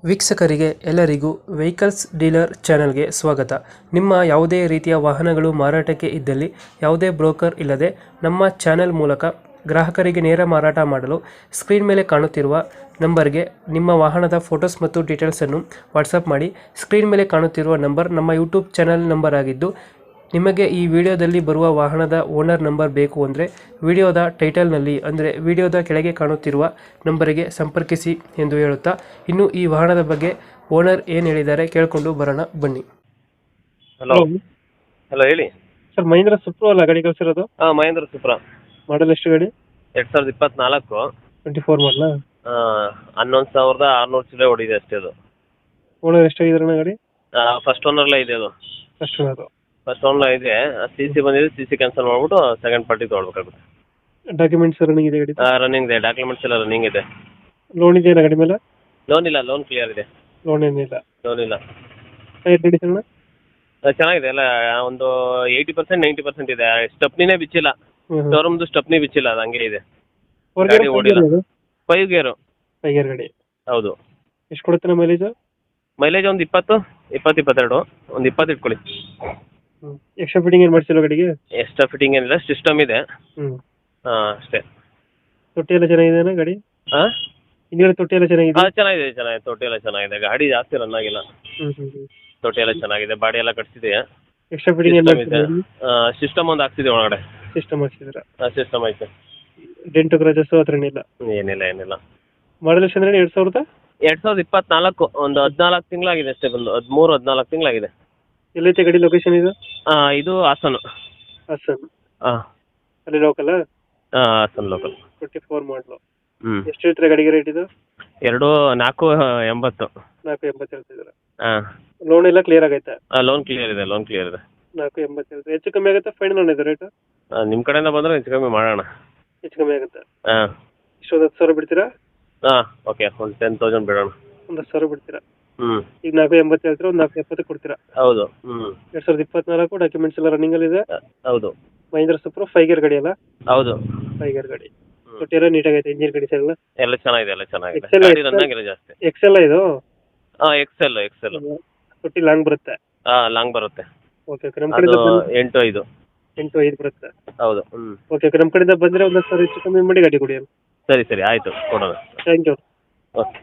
ವೀಕ್ಷಕರಿಗೆ ಎಲ್ಲರಿಗೂ vehicles dealer ಚಾನೆಲ್ಗೆ ಸ್ವಾಗತ. ನಿಮ್ಮ ಯಾವುದೇ ರೀತಿಯ ವಾಹನಗಳು ಮಾರಾಟಕ್ಕೆ ಇದ್ದಲ್ಲಿ ಯಾವುದೇ ಬ್ರೋಕರ್ ಇಲ್ಲದೆ ನಮ್ಮ ಚಾನೆಲ್ ಮೂಲಕ ಗ್ರಾಹಕರಿಗೆ ನೇರ ಮಾರಾಟ ಮಾಡಲು ಸ್ಕ್ರೀನ್ ಮೇಲೆ ಕಾಣುತ್ತಿರುವ ನಂಬರ್ಗೆ ನಿಮ್ಮ ವಾಹನದ ಫೋಟೋಸ್ ಮತ್ತು ಡೀಟೇಲ್ಸನ್ನು ವಾಟ್ಸಪ್ ಮಾಡಿ. ಸ್ಕ್ರೀನ್ ಮೇಲೆ ಕಾಣುತ್ತಿರುವ ನಂಬರ್ ನಮ್ಮ ಯೂಟ್ಯೂಬ್ ಚಾನೆಲ್ ನಂಬರ್ ಆಗಿದ್ದು, ನಿಮಗೆ ಈ ವಿಡಿಯೋದಲ್ಲಿ ಬರುವ ವಾಹನದ ಓನರ್ ನಂಬರ್ ಬೇಕು ಅಂದರೆ ವಿಡಿಯೋದ ಟೈಟಲ್ನಲ್ಲಿ ಅಂದರೆ ವಿಡಿಯೋದ ಕೆಳಗೆ ಕಾಣುತ್ತಿರುವ ನಂಬರಿಗೆ ಸಂಪರ್ಕಿಸಿ ಎಂದು ಹೇಳುತ್ತಾ, ಇನ್ನು ಈ ವಾಹನದ ಬಗ್ಗೆ ಓನರ್ ಏನು ಹೇಳಿದ್ದಾರೆ ಕೇಳಿಕೊಂಡು ಬರೋಣ ಬನ್ನಿ. ಹಲೋ ಹಲೋ ಹೇಳಿ ಸರ್, ಮಹೀಂದ್ರ ಸುಪ್ರೋ ಅಲ್ಲ ಗಾಡಿ ಕಳಿಸಿರೋದು? ಹಾಂ, ಮಹೇಂದ್ರ ಸುಪ್ರಾ. ಮಾಡಲ್ ಎಷ್ಟು ಗಾಡಿ? 2024. 24 ಮಾಡಲಾ? 11,600 ಚಿಲ್ಲರೆ ಹೊಡಿದೆ ಅಷ್ಟೇ ಅದು. ಓನರ್ ಎಷ್ಟಾಗಿದ್ರೆ ಗಾಡಿ? ಫಸ್ಟ್ ಓನರ್ಲೇ ಇದೆ ಅದು. First owner. ಫಸ್ಟ್ ಓನರ್ ಇದೆ. ಸಿ ಬಂದಿದೆ, ಸಿ ಕ್ಯಾನ್ಸಲ್ ಮಾಡ್ಬಿಟ್ಟು ಸೆಕೆಂಡ್ ಪಾರ್ಟಿ ತೊಗೊಳ್ಬೇಕಾಗುತ್ತೆ. ಡಾಕ್ಯುಮೆಂಟ್ಸ್ ರನ್ನಿಂಗ್ ಇದೆ ಗಾಡಿ? ರನ್ನಿಂಗ್ ಇದೆ, ಡಾಕ್ಯುಮೆಂಟ್ಸ್ ಎಲ್ಲ ರನ್ನಿಂಗ್ ಇದೆ. ಲೋನ್ ಇದೆಯಾ ಗಾಡಿ ಮೇಲೆ? ಲೋನ್ ಇಲ್ಲ, ಲೋನ್ ಕ್ಲಿಯರ್ ಇದೆ. ಲೋನ್ ಏನಿಲ್ಲ. ಲೋನ್ ಇಲ್ಲ. ಟೈರ್ ಕಂಡೀಷನ್ ಚೆನ್ನಾಗಿದೆ ಎಲ್ಲ. ಒಂದು 80% 90% ಇದೆ. ಸ್ಟಪ್ನಿನೇ ಬಿಚ್ಚಿಲ್ಲ, ಶೋರೂಮ್ದು ಸ್ಟಪ್ನಿ ಬಿಚ್ಚಿಲ್ಲ, ಅದು ಹಂಗೆ ಇದೆ. ಗಾಡಿ ಓಡಿಲ್ಲ. 5 ಗೇರು. ಟೈರ್ ಗಾಡಿ ಹೌದು. ಎಷ್ಟು ಕೊಡುತ್ತೆ ಮೈಲೇಜ್? ಮೈಲೇಜ್ ಒಂದು 20-22, ಒಂದು 20 ಇಟ್ಕೊಳ್ಳಿ. ಎಕ್ಸ್ಟ್ರಾ ಫಿಟ್ಟಿಂಗ್ ಏನು ಮಾಡಿಸಿಲ್ಲ ಗಾಡಿಗೆ? ಎಕ್ಸ್ಟ್ರಾ ಫಿಟ್ಟಿಂಗ್ ಏನಿಲ್ಲ, ಸಿಸ್ಟಮ್ ಇದೆ. ಅಷ್ಟೇ. ತೊಟ್ಟಿ ಎಲ್ಲ ಚೆನ್ನಾಗಿದೆ ಗಾಡಿ? ಹಾಂ, ಹಿಂದ್ಗಡೆ ತೊಟ್ಟಿ ಎಲ್ಲ ಚೆನ್ನಾಗಿದೆ? ಚೆನ್ನಾಗಿದೆ. ತೊಟ್ಟಿ ಎಲ್ಲ ಚೆನ್ನಾಗಿದೆ. ಗಾಡಿ ಜಾಸ್ತಿ ರನ್ ಆಗಿಲ್ಲ. ತೊಟ್ಟಿ ಎಲ್ಲ ಚೆನ್ನಾಗಿದೆ, ಬಾಡಿ ಎಲ್ಲ ಕಟ್ಸಿದೆ. ಎಕ್ಸ್ಟ್ರಾ ಫಿಟ್ಟಿಂಗ್ ಏನು ಇದೆ. ಸಿಸ್ಟಮ್ ಒಂದು ಹಾಕ್ಸಿದೆ ಒಳಗಡೆ. ಸಿಸ್ಟಮ್ ಹಾಕ್ಸಿದ್ರ? ಸಿಸ್ಟಮ್ ಐತೆ. ಡೆಂಟು ಕ್ರಾಚಸ್ ಹತ್ರ ಏನಿಲ್ಲ? ಏನಿಲ್ಲ. ಮಾಡಲ್ ಎಷ್ಟು ಅಂದ್ರೆ 2024. ಒಂದು 14 ತಿಂಗಳಾಗಿದೆ ಅಷ್ಟೇ, ಬಂದು 13-14 ತಿಂಗಳಾಗಿದೆ. ಎಲ್ಲೈತೆ ಗಾಡಿ ಲೊಕೇಶನ್ ಇದು? ಇದು ಹಾಸನ್. ಹಾಸನ್. ಹಾಂ, ಅಲ್ಲಿ ಲೋಕಲ್? ಹಾಸನ್ ಲೋಕಲ್. 24 ಮಾಡಲು. ಹ್ಞೂ. ಎಷ್ಟು ಹೇಳ್ತೀರಾ ಗಾಡಿಗೆ ರೇಟ್ ಇದು? 480. 480 ಹೇಳ್ತಿದ್ದೀರಾ? ಹಾಂ. ಲೋನ್ ಎಲ್ಲ ಕ್ಲಿಯರ್ ಆಗೈತೆ? ಲೋನ್ ಕ್ಲಿಯರ್ ಇದೆ. 480 ಹೇಳ್ತೀರಾ. ಹೆಚ್ಚು ಕಮ್ಮಿ ಆಗುತ್ತೆ? ಫೈನಲ್ ಇದೆ ರೇಟ್? ನಿಮ್ಮ ಕಡೆಯಿಂದ ಬಂದರೆ ಹೆಚ್ಚು ಕಮ್ಮಿ ಮಾಡೋಣ. ಹೆಚ್ಚು ಕಮ್ಮಿ ಆಗುತ್ತೆ? ಹಾಂ. ಇಷ್ಟೊಂದು 10,000 ಬಿಡ್ತೀರಾ? ಹಾಂ, ಓಕೆ. ಒಂದು 10,000 ಬಿಡೋಣ. ಒಂದು 10,000 ಬಿಡ್ತೀರಾ? ಹ್ಞೂ. ಈಗ 480 ಹೇಳ್ತೀರಾ, ಒಂದು 470 ಕೊಡ್ತೀರಾ? ಹೌದು. ಹ್ಞೂ. 2024 ಡಾಕ್ಯುಮೆಂಟ್ಸ್ ಎಲ್ಲ ರನ್ನಿಂಗ್ ಅಲ್ಲಿ ಇದೆ? ಹೌದು. ಮಹೀಂದ್ರ ಸುಪ್ರೋ 5 ಗೇರ್ ಗಾಡಿ ಅಲ್ಲ? ಹೌದು. 5 ಗೇರ್ ಗಾಡಿ. ತೊಟ್ಟಿ ಎಲ್ಲ ನೀಟಾಗೈತೆ? ಇಂಜಿನ್ ಕಂಡೀಷನ್ ಎಲ್ಲ ಚೆನ್ನಾಗಿದೆ. XL ಗಾಡಿ ರನ್ ಆಗಿಲ್ಲ ಜಾಸ್ತಿ. ಎಕ್ಸೆಲ್ ಇದು? ಹಾಂ, ಎಕ್ಸೆಲ್. ತೊಟ್ಟಿ ಲಾಂಗ್ ಬರುತ್ತೆ? ಹಾಂ, ಲಾಂಗ್ ಬರುತ್ತೆ. Okay okay. ನಮ್ಮ ಕಡೆಯಿಂದ 8.5. 8.5 ಬರುತ್ತೆ? ಹೌದು. ಹ್ಞೂ. Okay okay. ನಮ್ಮ ಕಡೆಯಿಂದ ಬಂದರೆ ಒಂದು 10,000 ಹೆಚ್ಚು ಕಮ್ಮಿ ಮಾಡಿ ಗಾಡಿ ಕೊಡಿ. ಸರಿ ಆಯಿತು, ಕೊಡೋಣ. Thank you. ಓಕೆ.